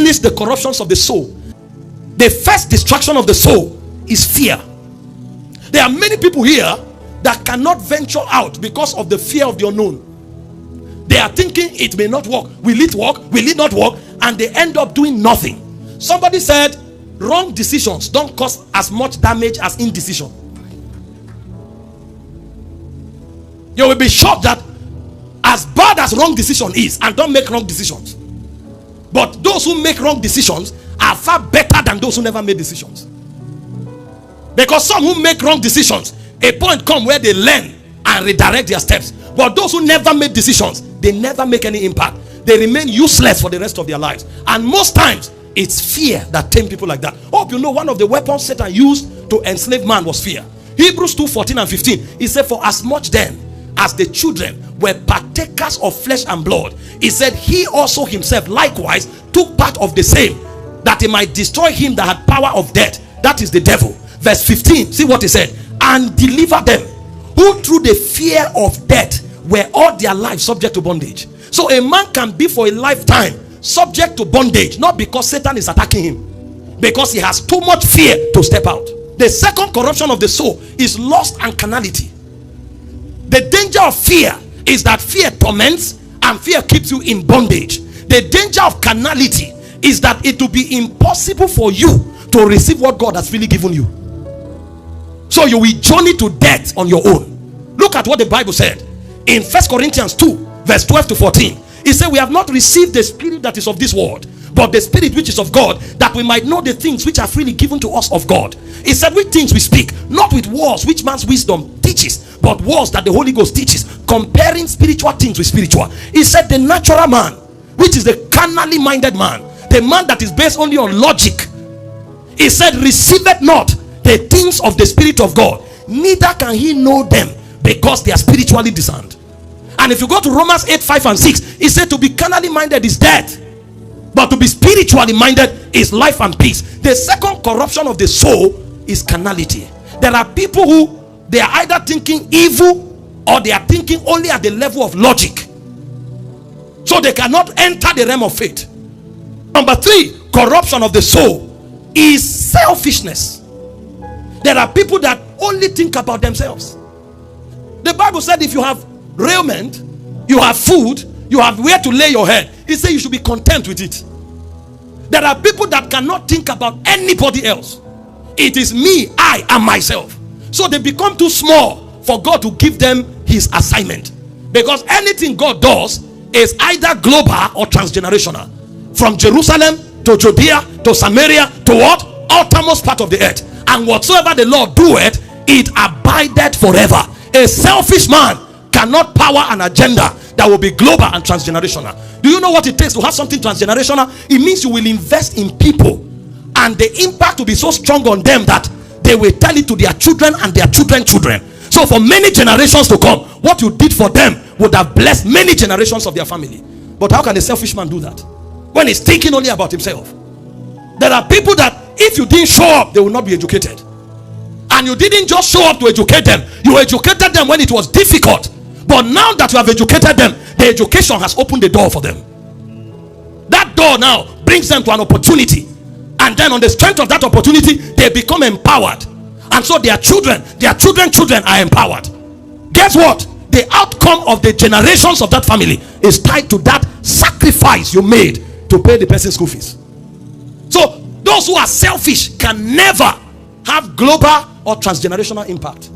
list the corruptions of the soul, the first destruction of the soul is fear. There are many people here that cannot venture out because of the fear of the unknown. They are thinking it may not work. Will it work? Will it not work? And they end up doing nothing. Somebody said wrong decisions don't cause as much damage as indecision. You will be shocked that as bad as wrong decision is, and don't make wrong decisions, but those who make wrong decisions are far better than those who never made decisions. Because some who make wrong decisions, a point come where they learn and redirect their steps. But those who never made decisions, they never make any impact. They remain useless for the rest of their lives. And most times, it's fear that tame people like that. Hope you know one of the weapons Satan used to enslave man was fear. Hebrews 2:14 and 15. He said, for as much then as the children were partakers of flesh and blood, he said, he also himself likewise took part of the same, that he might destroy him that had power of death, that is the devil. Verse 15, see what he said, and deliver them who through the fear of death were all their lives subject to bondage. So a man can be for a lifetime subject to bondage, not because Satan is attacking him, because he has too much fear to step out. The second corruption of the soul is lust and carnality. The danger of fear is that fear torments and fear keeps you in bondage. The danger of carnality is that it will be impossible for you to receive what God has really given you. So you will journey to death on your own. Look at what the Bible said in 1 Corinthians 2 verse 12 to 14. It said, we have not received the spirit that is of this world, but the spirit which is of God, that we might know the things which are freely given to us of God. It said, with things we speak, not with words which man's wisdom teaches, but words that the Holy Ghost teaches, comparing spiritual things with spiritual. He said, the natural man, which is the carnally minded man, the man that is based only on logic, he said, receiveth not the things of the Spirit of God, neither can he know them, because they are spiritually discerned. And if you go to Romans 8:5 and 6, he said to be carnally minded is death, but to be spiritually minded is life and peace. The second corruption of the soul is carnality. There are people who they are either thinking evil or they are thinking only at the level of logic, so they cannot enter the realm of faith. Number 3, corruption of the soul is selfishness. There are people that only think about themselves. The Bible said if you have raiment, you have food, you have where to lay your head, it says you should be content with it. There are people that cannot think about anybody else. It is me, I, and myself. So they become too small for God to give them his assignment. Because anything God does is either global or transgenerational. From Jerusalem to Judea to Samaria to what? Uttermost part of the earth. And whatsoever the Lord doeth, it abideth forever. A selfish man cannot power an agenda that will be global and transgenerational. Do you know what it takes to have something transgenerational? It means you will invest in people, and the impact will be so strong on them that they will tell it to their children and their children's children. So for many generations to come, what you did for them would have blessed many generations of their family. But how can a selfish man do that when he's thinking only about himself? There are people that if you didn't show up, they will not be educated. And you didn't just show up to educate them, you educated them when it was difficult. But now that you have educated them, the education has opened the door for them. That door now brings them to an opportunity, and then on the strength of that opportunity, they become empowered. And so their children are empowered. Guess what? The outcome of the generations of that family is tied to that sacrifice you made to pay the person's school fees. So those who are selfish can never have global or transgenerational impact.